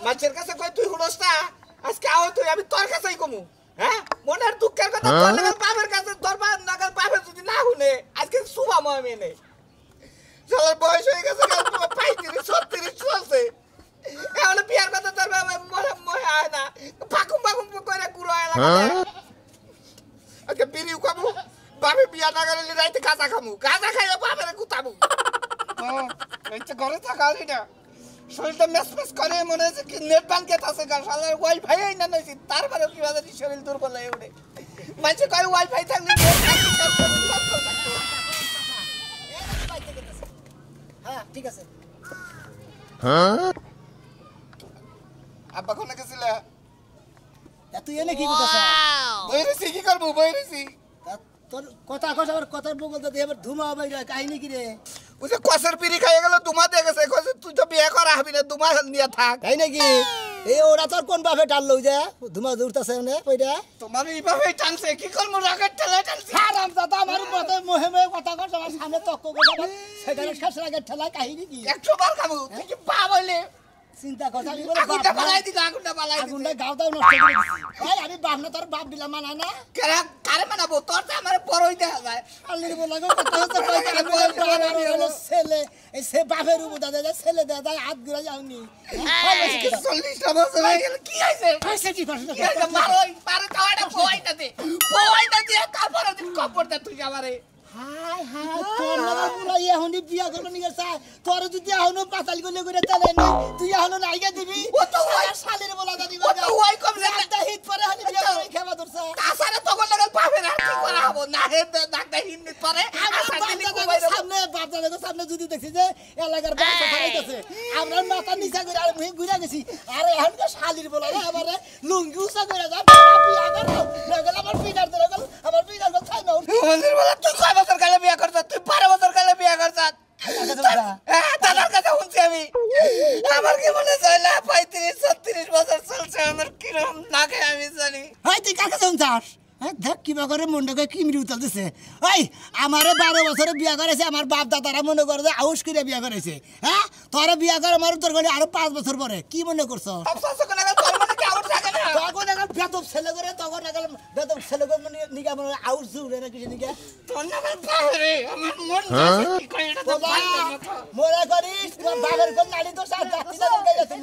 মাছের কাছে কই তুই হুড়স না আজকে আও তুই আমি তোর কাছেই কমু হ্যাঁ মনের দুঃখের কথা তোর নাগাল বাবার কাছে তোর নাগাল বাবার যদি না শুনে আজকে শুভাম আমি নে শালার বয়স হয়ে গেছে 35 36 চলছে এখন বিয়ার কথা তোর বাবা মনে হয় না ফাকুম করে কুড়ো এলাকা আজকে বিড়িও খাবো বাবা বিয়া না গেলে রাইতে গাঁজা খামু গাঁজা খাইয়া বাবারে গুতাবো এইটা ঘরে থাকা আলি না শরীরটা মেসমেস করে মনে হচ্ছে কি নেট ব্যাংকেট আছে শালার ওয়াইফাই না নইছি তারপরে কি বাজার শরীর দুর্বল হয়ে ওঠে মানুষ কয় ওয়াইফাই থাকলে হ্যাঁ ঠিক আছে আব্বা কোনে গেছিলা তুই এনে কি করতেছ বইরেছি কি করবো বইরেছি তোর কথা আর কথার বগল তো এবার ধুমা বাইরা কাহিনী কি রে ওই যে কসের পিড়ি খাইয়ে গেল দুমা দিয়ে গেছে কইছে তুই তো বিয়ে করা হবি না দুমা নিয়ে থাক তাই নাকি এই ওরা তোর কোন বাপে টানলো যে ধুমা দূরতাছে না কইরা তোমার এইভাবে টানছে কি করবো রাগের ঠেলা টানছে হারাম দাদা আমার মতে মোহে কথা কর আমার সামনে তক্ক করে সেখানে শেষ রাগের ঠেলা কাহিনী কি 100 বার খাবো তুই কি পা বলে চিন্তা কথা আমি বলে আগুনটা বালাই দিলা আগুনটা বালাই দিলা আগুনটা গাওটাও নষ্ট করে দিছি ভাই আমি বাপ না তোর বাপ দিলাম মানা না কারে মানাবো তোর তো আমার বড়ই দেখা যায় আল্লির বলা গো কথা হচ্ছে কই হলো ছেলে এই সে বাপের উপর দাদা ছেলে দাদা হাত ঘুরে যাওনি 40 বছর হয়ে গেল কি হইছে হইছে কি করছ মারোই পারে তাওয়াটা পোয়াইতা দে তারপরে দিন কপড়টা তুই আমারে হাই হাই তোর না বলা এখনই বিয়া করব নি গেছে তোর যদি এখনো পাতাল গলে করে তালে না তুই এখনো নাইগা দিবি ও তো ওই শালের বলা দাদি ও তো ওই কম একটা হিট পরে হানি বিয়া করে খাবা দরছা তাছাড়া তখন লাগাল বাপের আর কি করা হবো না হে ডাক্তার হিন্দি পরে সামনে বাপ দাদাকে সামনে যদি দেখছি যে এলাকার বাচ্চা খাইতেছে আমরা মাথা নিচা করে আর মুই ঘুরে গেছি আর এখন তো শালির বলা রে আমারে লুঙ্গি উসা করে যা বিয়া করো লাগল আমার পিটার ধরে গেল আমার পিটার গেল খাই না মন্দির বলা তুই কয় বছর কালে বিয়া করছ তুই 12 বছর কালে বিয়া করছ দাদার কথা শুনছি আমি আমার কি মনে হয় না 35 36 বছর চলছে আমার কিরম লাগে আমি জানি হাই তুই কাকে শুনছাস হ্যাঁ দেখ কিবা করে মন্ডকে কিমরি উতাল দিছে ওই আমারে 12 বছরে বিয়া করেছে আমার বাপ দাদারা মনে করে যে আউশ করে বিয়া করেছে হ্যাঁ তোরা বিয়া করে আমার তোর গলি আরো 5 বছর পরে কি মনে করছ তখন এখন বেদব ছেলে করে তখন এখন বেদব ছেলে করে নিকে আমার আউশ জুড়ে না কিছু নিকে মনে করিস তোর বাবার কোন নাড়ি তো সাথ যাচ্ছি না তোর গেছে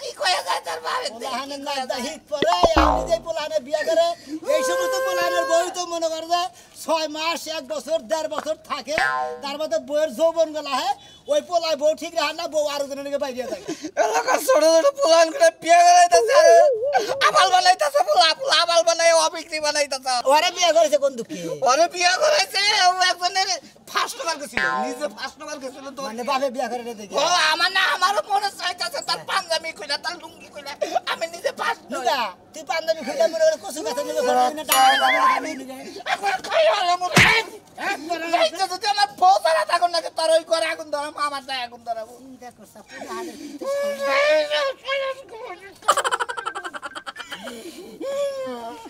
কি কয়ে যায় তার বাবা পোলাহানের নাচটা হিট পরে আমি যে পোলাহানে বিয়া করে এই সমস্ত পোলাহানের বই তো মনে করে যে 6 মাস 1 বছর 1.5 বছর থাকে তার মধ্যে বইয়ের যৌবন গলা হয় ওই পোলায় বউ ঠিক রাখে না বউ আরো জনের বাইরে থাকে এলাকার ছোট ছোট পোলাহান করে বিয়া করাইতেছে আবাল বানাইতেছে পোলা আবাল বানাই অবিক্রি বানাইতেছে ওরে বিয়া করেছে কোন দুঃখে ওরে বিয়া করাইছে ও একজনের ফার্স্ট নাম্বার গেছিল নিজে ফার্স্ট নাম্বার গেছিল তো মানে বাপে বিয়া করে দেখি ও আমার না আমারও মনে চাইতেছে তার পাঞ্জাবি কইলা তার লুঙ্গি কইলা আমি নিজে ফার্স্ট না তুই পাঞ্জাবি খুলে মনে করে কসু গাছে নিবে করে না টাকা এখন খাই হলো মনে একবার রাইতে যদি আমার বউ তারা থাকুন না তার ওই করে আগুন ধরা আমার দায় আগুন ধরাবো দেখো সাপুরে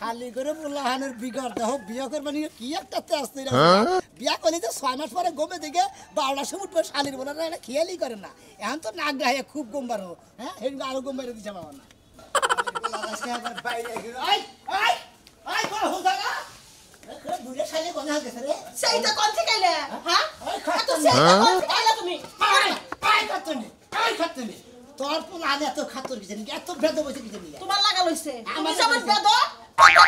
খালি করে পোলাহানের বিগড় দেহ বিয়া করবে নিয়ে কি একটা আসতে বিয়া করলে তো 6 মাস পরে গমে দিকে 12টার সময় উঠবে শালির বলে না খেয়ালই করে না এখন তো নাক গায়ে খুব গম্বার হো হ্যাঁ এই আরো গম্বার দিছে বাবা না সেইটা কোন থেকে আইলে হ্যাঁ এত সেইটা কোন থেকে আইলে তুমি তোর পোলাহানে এত খাতর কিছু নাকি এত বেদ বসে কিছু নিয়ে তোমার লাগা লইছে তুমি সমান বেদ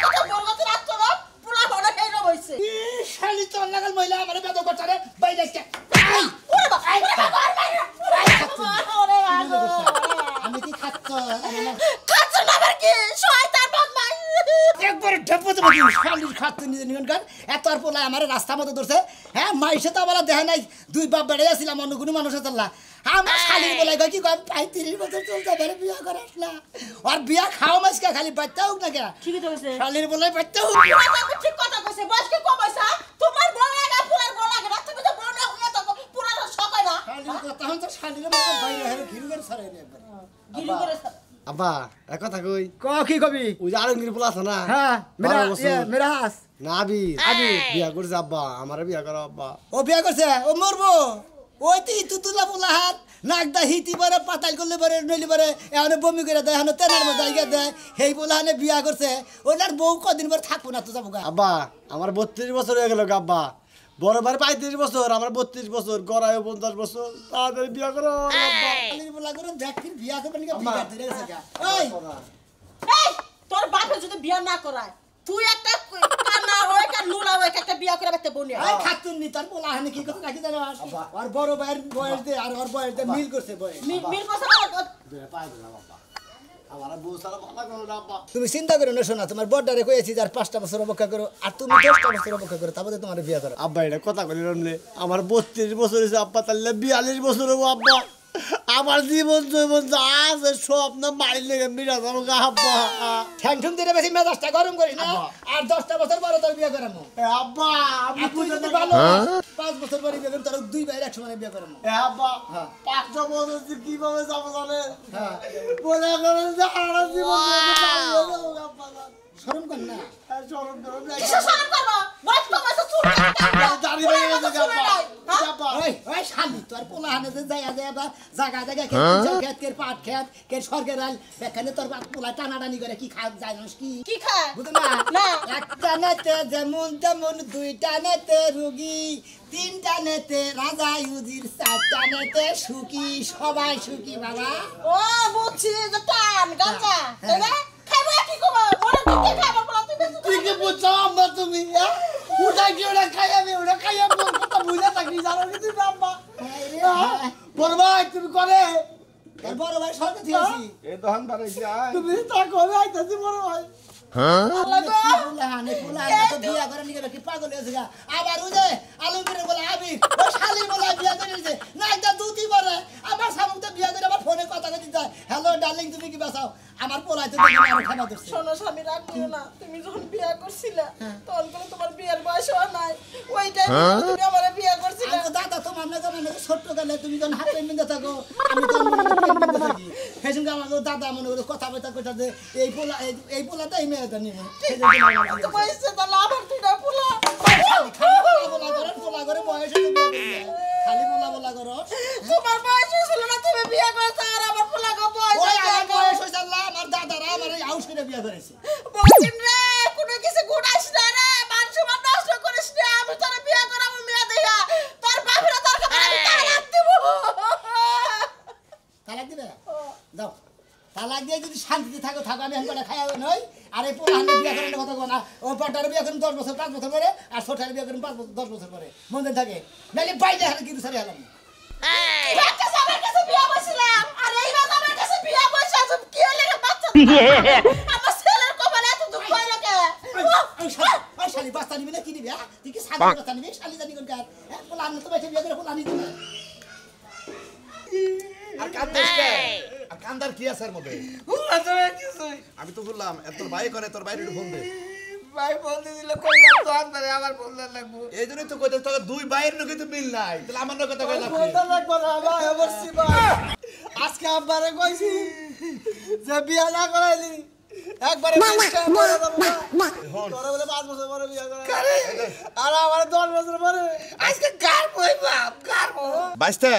কত বলগত রাত তো পোলা বড় হেই রইছে শালি তোর লাগাল মহিলা আমারে বেদ করছে রে বাইরে কে ওরে বাবা ওরে আমি কি খাচ্ছ না আবার কি শয়তান বদমাই একবার ঢেপো তো বলি শালির খাচ্ছ নিজে নিগন কার এত আর পোলা আমারে রাস্তা মতো ধরছে হ্যাঁ মাইসে তো বলা দেখে নাই দুই বাপ বেড়ে আসছিলাম অন্য কোনো মানুষের চললা আমার শালির বলে কই কি কম 35 বছর চলতে পারে বিয়া করাস না আর বিয়া খাওয়া মাসকে খালি বাচ্চা হোক না কে ঠিকই তো কইছে শালির বলে বাচ্চা হোক ঠিক কথা কইছে বয়স কি কম হইছে তোমার বড় লাগা পুরার বড় লাগা না তুমি তো বড় না হইয়া তো পুরা সব হয় না শালির কথা হন তো শালির মতো বাইরে হেরে ঘিরু করে সরাই দে একবার গিরি করে আব্বা এক কথা কই ক কি কবি ওই যে আরঙ্গির পোলা আছে না হ্যাঁ 12 বছর। মেরা হাস না আবি বিয়া করছে আব্বা আমারে বিয়া করো আব্বা ও বিয়া করছে ও মরবো ওই তুলা পোলা হাত নাকদা হিতি পারে পাতাল করলে পারে নইলে পারে এখন বমি করে দেয় এখন তেনার মতো জায়গা দেয় সেই পোলা হানে বিয়া করছে ওনার বউ কদিন পরে থাকবো না তো যাবো গা আব্বা আমার 32 বছর হয়ে গেল আব্বা বড় ভাই 35 বছর আমার 32 বছর গড়ায় 50 বছর তাড়াতাড়ি বিয়া করো আব্বা খালির পোলা করে দেখি বিয়া করবেন কি বিয়া ধরে গেছে গা ওই এই তোর বাপে যদি বিয়া না করায় তুই একটা কানা ওই একটা নুলা ওই একটা বিয়া করে একটা বনিয়া এই খাতুন নি তার পোলা হানে কি কথা রাখি জানো আর বড় ভাইয়ের বয়স দে আর ওর বয়স দে মিল করছে বয়স মিল করছে পায় না বাবা আমার বউ সারা ভালো করো না আব্বা তুমি চিন্তা করো না শোনা তোমার বড়ডারে কইছি আর 5টা বছর অপেক্ষা করো আর তুমি 10টা বছর অপেক্ষা করো তারপরে তোমার বিয়া করো আব্বা এটা কথা কইলি রমলে আমার 32 বছর হইছে আব্বা তাহলে 42 বছর হবো আব্বা আমার জীবন আছে স্বপ্ন মাইল লেগে মিরা যাবো গা আব্বা ঠ্যাং দিলে বেশি মেজাজটা গরম করিস না আর 10টা বছর পরে তোর বিয়া করামু আব্বা আমি তুই যদি ভালো 5 বছর পরে বিয়া করুন তোর দুই ভাইয়ের একসঙ্গে বিয়া করামু আব্বা 5 বছর কিভাবে যাবো জানে বলে করেন যে সারা জীবন আব্বা শরম কর না শরম করো কিসে শরম করব বয়স তো বয়স চুল দাড়ি হয়ে গেছে আব্বা ওই শালি তোর পোলা হানে যে যায় বা জায়গা খেত কে পাট খেত কে সরকার আল এখানে তোর পোলা টানাটানি করে কি খা জানিস কি কি খায় বুঝো না একটা নেতে যেমন তেমন দুইটা নেতে রুগী তিনটা নেতে রাজা ইউজির চারটা নেতে সুখী সবাই সুখী বাবা ও বুঝছি যে টান গাঁজা তাই না খাইবো কি করব বড় দিকে খাইবো বলা তুমি তুই কি বুঝছো আম্মা তুমি ওটা কি ওটা খাই আমি ওটা খাই আমি কথা বুঝে থাকি জানো কি তুমি আম্মা বড় ভাই তুমি করে তোর বড় ভাই সরকার দিয়েছি এই দহন বাড়াইছি আয় তুমি তা করে আইতাছি বড় ভাই আল্লাহ গো পোলা তো বিয়া করে নিয়ে কি পাগল হয়েছে গা আবার ওই যে আলমগীরের বলে আবি ও শালি বলে বিয়া করে নিয়েছে না একটা দুটি পরে আমার সামনে তো বিয়া করে আমার ফোনে কথা কইতে যায় হ্যালো ডার্লিং তুমি কি বাঁচাও আমার পোলাই তো দেখি আর খানা দিচ্ছে শোনো স্বামী রাগ করো না তুমি যখন বিয়া করছিলা তখন করে তোমার বিয়ের বয়স হয় নাই ওই টাইমে তুমি আমারে বিয়া করছিলা আমি তো দাদা তোমার না জানো না ছোট্ট গেলে তুমি যখন হাত পেন্ডিং থাকো আমি তো পেন্ডিং থাকি সেই সঙ্গে আমার দাদা মনে করে কথা বলতে কইতা যে এই পোলাটা এই মেয়েটা নিয়ে তো বয়সে তো লাভার তুইটা পোলা পোলা করে বয়স হয়ে বিয়া করবে খালি পোলা করো তোমার বয়স ছিল না তুমি বিয়া করছ আর আমার পোলা গো বয়স ওই আমার বয়স হয়েছে আল্লাহ আমার দাদারা আমার এই হাউস করে বিয়া করেছে বলছিন রে কোনো কিছু গুড়াইস না রে মানুষ মান নষ্ট করিস না আমি তোর বিয়া করাবো মেয়ে দেয়া তোর বাপরা তোর কাছে আমি তালাক দেব তালাক দিবে দাও তালাক দিয়ে যদি শান্তিতে থাকো আমি এখন খাই নই আর এই পোলা হানে বিয়া করার কথা না ও বড়টারে বিয়া করেন 10 বছর 5 বছর পরে আর ছোটটারে বিয়া করেন 5 বছর 10 বছর পরে মনে থাকে নালে বাইরে হালে কিন্তু সারি হলাম বাচ্চা আমার কাছে বিয়া বসছিলাম আর এই বাচ্চা আমার কাছে বিয়া বসে আছে কি হলো রে বাচ্চা আমার ছেলের কপালে এত দুঃখ হইলো কে ওই শালি বাস্তা নিবি না কি নিবি তুই কি শালি বাস্তা নিবি শালি জানি কোন কার পোলা হানে তো বাইরে বিয়া করে পোলা নিবি আর কান্দাস কে আর কান্দার কি আছে এর মধ্যে আমি তো বললাম এত ভাই করে তোর বাইরে ফোন দে ভাই ফোন দিলে কইলাম তো আনবারে আমার ফোন লাগবো এই জন্যই তো কইতে তোর দুই ভাইয়ের লোকে তো মিল নাই তাহলে আমার লোকে তো কইলাম বলতে লাগবো না ভাই অবশ্যই ভাই আজকে আব্বারে কইছি যে বিয়া না করাইলি একবারে মিষ্টি করে দেব না তোরে বলে 5 বছর পরে বিয়া করাই আর আমার 10 বছর পরে আজকে কার কই বাপ কার বাইস্তে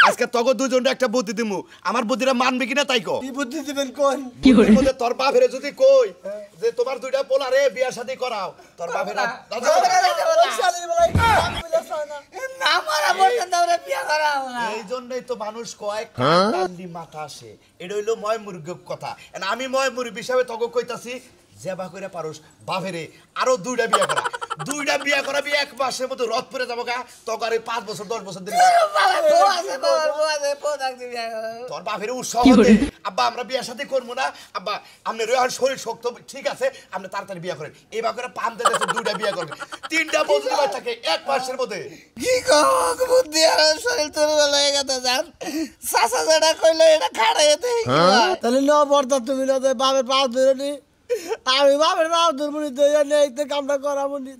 আজকে তগো দুজনটা একটা বুদ্ধি দিমু আমার বুদ্ধিটা মানবে কিনা তাই কো কি বুদ্ধি দিবেন কোন কি করে তোর বাপের যদি কই যে তোমার দুইটা পোলা রে বিয়া শাদী করাও তোর বাপের শালির বেলায় কাম মিলে না না মারা বলতে দাওরে বিয়া করাও না এই জন্যই তো মানুষ কয় কান্দালি মাথা আসে এটা হইলো ময় মুরগির কথা আমি ময় মুরগি হিসাবে তগো কইতাছি জেবা করে পারুস বাপেরে আরো দুইটা বিয়া করাবি 1 মাসের মধ্যে রথ পরে যাবো গা তখন 5 বছর 10 বছর দিন তোর বাপের উৎসাহ হতে আব্বা আমরা বিয়ার সাথে করবো না আব্বা আপনি রোহান শরীর শক্ত ঠিক আছে আপনি তাড়াতাড়ি বিয়া করেন এবার করে পাম দিতে দুইটা বিয়া করবেন 3টা বছর বাদ থাকে 1 মাসের মধ্যে কি কও বুদ্ধি আর শরীর তোর লাগে গেছে জান সাসা যেটা কইলো এটা খাড়াইতে তাহলে ন বর্তা তুমি না বাপের 5 বেরোনি আমি বাপের বাপ দুর্মনি দইয়া নেই তো কামটা করাবো নি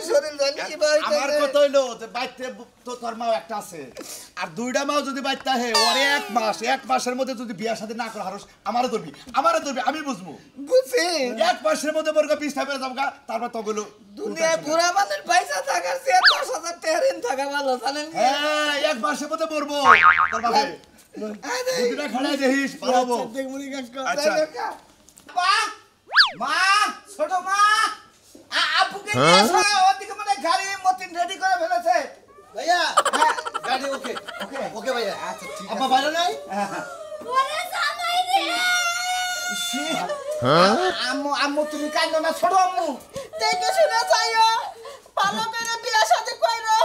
শরীর জানি কি ভাই আমার কথা হইলো যে বাইতে তো তোর মাও একটা আছে আর দুইটা মাও যদি বাইতে হে ওরে এক মাসের মধ্যে যদি বিয়া শাদী না করে হারস আমারে ধরবি আমি বুঝবো বুঝছি এক মাসের মধ্যে বর্গা 20 টাকা যাবগা তারপর তো গেল দুনিয়া পুরা মানুষ পয়সা থাকার চেয়ে 10,000 টাকা ঋণ থাকা ভালো জানেন হ্যাঁ এক মাসের মধ্যে মরবো তোর বাপে দুদিনা খাড়াই দেখিস পারবো দেখমুনি কাকা আচ্ছা মা মা ছোট মা আপুকে নিয়ে আসো ওদিকে মানে গাড়ি মতিন রেডি করে ফেলেছে ভাইয়া গাড়ি ওকে ওকে ভাইয়া আচ্ছা ঠিক আব্বা বাইরে নাই ওরে জামাই রে আম্মু তুমি কাঁদো না ছোট আম্মু দেখে শুনে যাইও ভালো করে বিয়া সাথে কইরো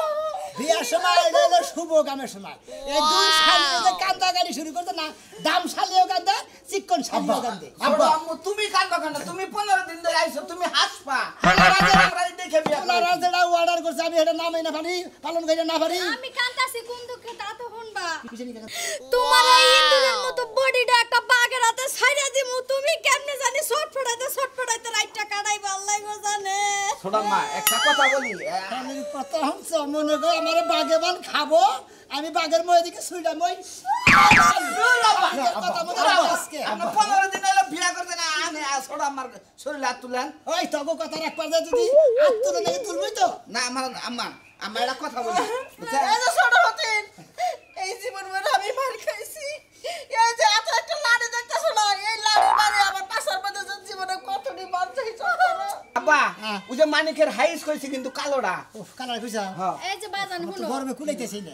বিয়ার সময় এটা হলো শুভ কামের সময় এই দুই শালিয়ে যে কান্দা গাড়ি শুরু করতে না দাম শালিও কান্দে চিকন শালিও কান্দে ছোট আম্মু তুমি কাঁদো কেন তুমি 15 দিন ধরে আইছো তুমি হাসপা আমরা দেখে বিয়া ওনারা যেটা অর্ডার করছে আমি এটা নামই না পারি পালন করে না পারি আমি কান্তাছি কোন দুঃখে তা তো শুনবা তোমার এই ইন্দুরের মতো বডিটা একটা বাঘের হাতে ছাইরা দিমু তুমি কেমনে জানি ছটফটাইতে রাইটটা কাটাইবা আল্লাহ গো জানে ছোট মা একটা কথা বলি আমি কত হচ্ছে মনে করো আমার বাঘে বান খাবো আমি বাঘের মধ্যে দিকে শুইলাম ওই কথা মনে রাখো আজকে আমরা 15 দিন হলো বিয়া করতে না আনে ছোট আমার শরীর হাত তুলেন ওই তগো কথা রাখবার যায় যদি হাত তুলে নাকি তুলবই তো না আমার একটা কথা বলি এই যে ছোট হতেন এই জীবন ভরে আমি মার খাইছি এই যে এত একটা লাড়ি দেখতেছো না এই লাড়ি মারে আমার পাশার মধ্যে জীবনে কতটি মার চাইছো আব্বা ওই যে মানিকের হাইস কইছে কিন্তু কালোটা ও কালার কইছা এই যে বাজান তো শুনো গরমে কুলাইতেছি না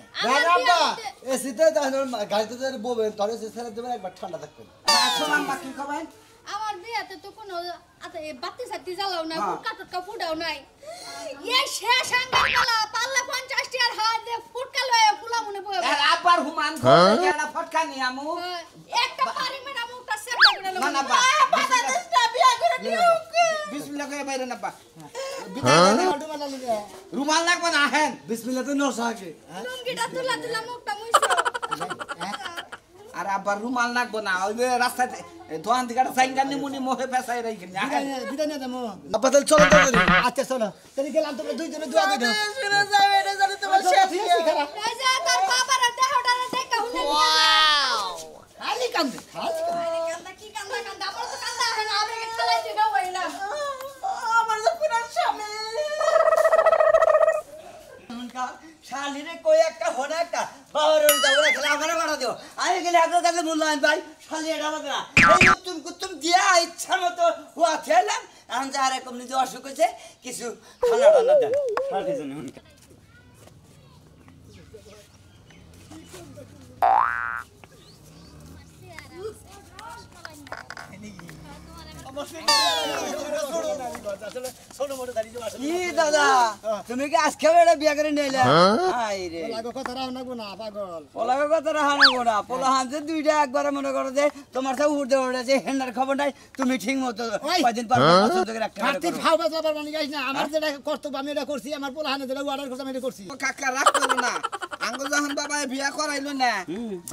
আব্বা এসিতে গাড়িতে যে বলবেন তবে এসি ছেড়ে দেবেন একবার ঠান্ডা থাকবেন ছোট আম্মা কি কবেন আমার বিয়াতে তো কোনো বাতি সাতি জ্বালাও না ফুটকা ফুটাও নাই এই শেষ আঙ্গার গলা পাল্লা 50 টিয়ার হাত দিয়ে ফুটকা লয়ে ফুলা মনে বয়ে আর আব্বার হুমান ঘরে একটা ফটকা নি আমু একটা পারি মেরা মুখটা সেপটা করে না না বা বাংলাদেশটা বিয়া করে দিও বিসমিল্লাহ করে বাইরে না বা অটোমেলা লিগে রুমাল লাগবে না হেন বিসমিল্লাহ তো নরসা আগে লুঙ্গিটা তুলা মুখটা মুইছো আর আব্বার রুমাল লাগবে না ওই যে রাস্তাতে দোকান থেকে সাইঙ্গা নিমুনি মোহে পেছাই রাখেন বিদায় নিয়ে দেবো আব্বা তাহলে চলো তো করি আচ্ছা চলো তাহলে গেলাম তোমরা দুইজনে দোয়া করে দাও শুনে যাবে এটা জানি তোমার শেষ ঠিক আছে খারাপ এই যে তোর বাবার দেহটা দেখা হুনে খালি কান্দে খালি কান্দা কি কান্দা আমার তো কান্দা হয় না আমি খেলাইতে না হইলা আমার তো পুরো স্বামী শালিরে কই একটা হনে একটা বাবার যাবো না খেলা আমারে বাড়া দিও আমি গেলে আপনার কাছে মূল্যায়ন ভাই শালি এটা হবে না এই কুতুম দিয়া ইচ্ছা মতো হুয়া খেলাম এখন যে আর এরকম নিজে অসুখ হয়েছে কিছু ঠান্ডা ঠান্ডা দেন শালির জন্য কি দাদা তুমি কি আজকে বেড়ে বিয়া করে নিলে আইরে লাগো কথা রাও না গো না পাগল পোলাকে কথা রাহানো গোনা পোলা হাতে দুইটা একবারে মনে করো যে তোমার সাথে উঠতে উঠেছে হেন্ডার খবর নাই তুমি ঠিক মতো কয়দিন পর পছন্দ করে রাখতে কাটি ফাও বাজা পারবা না গাইস না আমার যেটা কর্তব্য আমি এটা করছি আমার পোলা হানে যেটা অর্ডার করছি আমি এটা করছি কাকা রাগ করো না আঙ্গুল যখন বাবা বিয়া করাইলো না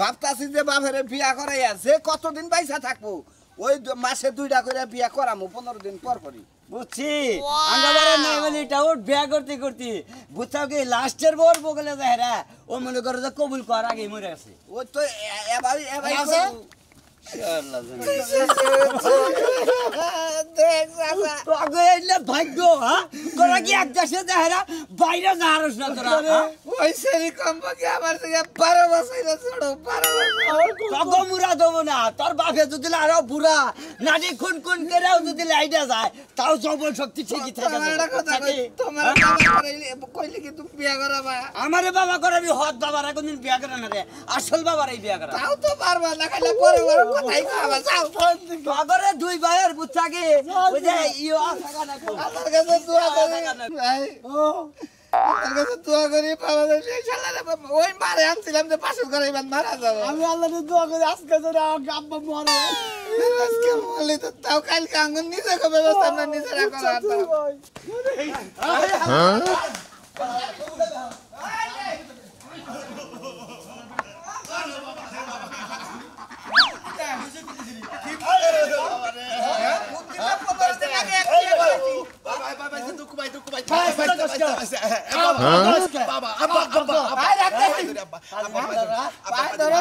ভাবতাছি যে বাবারে বিয়া করাইয়া যে কতদিন পয়সা থাকবো ওই মাসে 2টা করে বিয়া করামু 15 দিন পর পরই বুঝছি আঙ্গাবারে নাই বলি টাউট বিয়া করতে করতে বুঝছাও কি লাস্টের বোর বগলে যায় রে ও মনে করো যে কবুল কর আগে মরে আছে ওই তো এবারে দেখ বাবা তো আগে এলে ভাগ্য হ্যাঁ তোরা কি এক দেশে যায় রে বাইরে যাহারস না তোরা ওই সেরি কম্পাকে আমার থেকে 12 বছর ছোট 12 বছর তগো মুরা দেবো না তোর বাপে যদি আরো বুড়া নানি খুন খুন করেও যদি লাইডা যায় তাও যৌবন শক্তি ঠিকই থাকে তোমার একটা কথা কই তোমার বাবা কইলে কি তুমি বিয়া করাবা আমারে বাবা করাবি হদ বাবার কোনদিন বিয়া করে না রে আসল বাবার এই বিয়া করা তাও তো পারবা না খাইলে পরে পরে কথাই কবা যাও বাবারে দুই ভাইয়ের বুচ্চাকে ওই যে ইও থাকা না আমার কাছে দোয়া করি ভাই আমার কাছে দোয়া করি বাবা সেই শালারে ওই মারে আনছিলাম যে পাশে করাইবেন মারা যাবে আমি আল্লাহর দোয়া করি আজকে যেন আব্বা মরে আজকে বলি তো তাও কালকে আঙ্গুন নিজে ব্যবস্থা আমরা নিজে রাখা পায়ে ধরো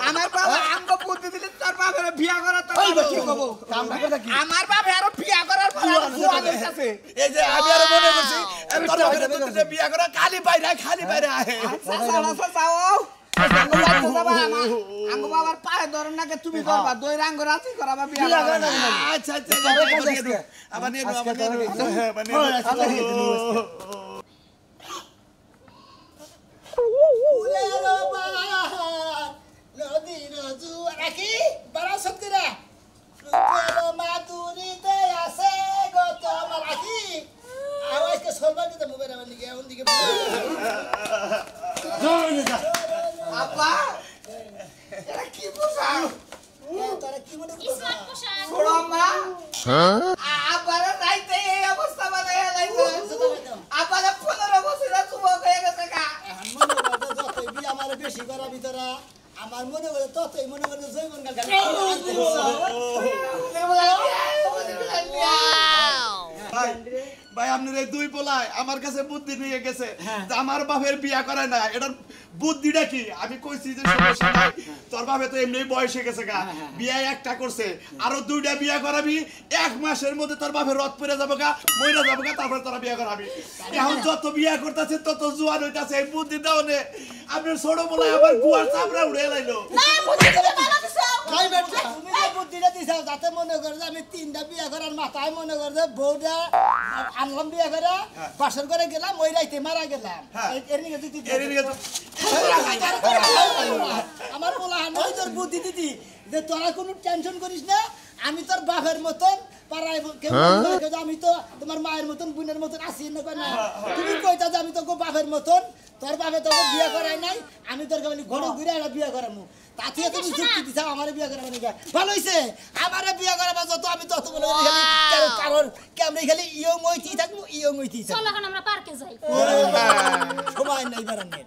আমার বাবা আমগো বুদ্ধি দিলে তোর বাপের বিয়া করা তো কি কব আমার বাবা আরো বিয়া করার পর জোয়া দিতেছে এই যে আমি আরো মনে করছি তোর বাপের দুটো বিয়া করা খালি বাইরে আহে আচ্ছা যাও আঙ্গো বাবার পায়ে ধরন নাকি তুমি করবা দই রাঙ্গ রাতি করাবা বিয়া আচ্ছা আবার নিয়ে নদীর জুয়ার কি বারা সত্যিরা মাতুরিতে আছে গো তোমার কি আওয়াজকে সলবা দিতে মোবাইল আমার দিকে ওন দিকে আপা এটা কি পোশাক তোরা কি মনে করছিস স্মার্ট পোশাক ছোড়ো মা আপারে রাইতে এই অবস্থা বানায় লাইছে আপারে 15 বছর যুবক হয়ে গেছে কা মনে করতে যতই বি আমার বেশি করা ভিতরা আমার মনে করে ততই মনে করে জৈবন গাল ভাই আপনার এই দুই পোলায় আমার কাছে বুদ্ধি নিয়ে গেছে আমার বাপের বিয়া করায় না এটার বুদ্ধিটা কি আমি কইছি যে সমস্যা নাই তোর বাপে তো এমনি বয়স হয়ে গেছে গা বিয়া একটা করছে আরো দুইটা বিয়া করাবি 1 মাসের মধ্যে তোর বাপের রথ পড়ে যাবো গা মইরা যাবো গা তারপর তোরা বিয়া করাবি এখন যত বিয়া করতেছে তত জোয়ান হইতাছে এই বুদ্ধি দাও নে আপনার ছোট পোলায় আবার গুয়ার চামড়া উড়ে লাইলো ভাই বেটা তুমি যে বুদ্ধিটা দিছাও যাতে মনে করে যে আমি 3টা বিয়া করার মাথায় মনে করে যে বউটা আনলাম বিয়া করে বাসর করে গেলাম ওই রাইতে মারা গেলাম এর নিকে তুই আমার বলা আমি তোর বুদ্ধি দিদি যে তোরা কোনো টেনশন করিস না আমি তোর বাপের মতন পাড়ায় কেউ আমি তো তোমার মায়ের মতন বোনের মতন আসি না কেন তুমি কইতা যে আমি তোকে বাপের মতন তোর বাপে তোকে বিয়ে করাই নাই আমি তোর খালি ঘরে ঘুরে একটা বিয়ে করামু তাতে তুমি যুক্তি দিছা আমার বিয়ে করাবো নাকি ভালো হইছে আমার বিয়ে করাবো যত আমি তত বলে কারণ কেমন খালি ইয়ং হইতেই থাকবো ইয়ং হইতেই থাকবো চলো এখন আমরা পার্কে যাই সময় নাই বেড়ানোর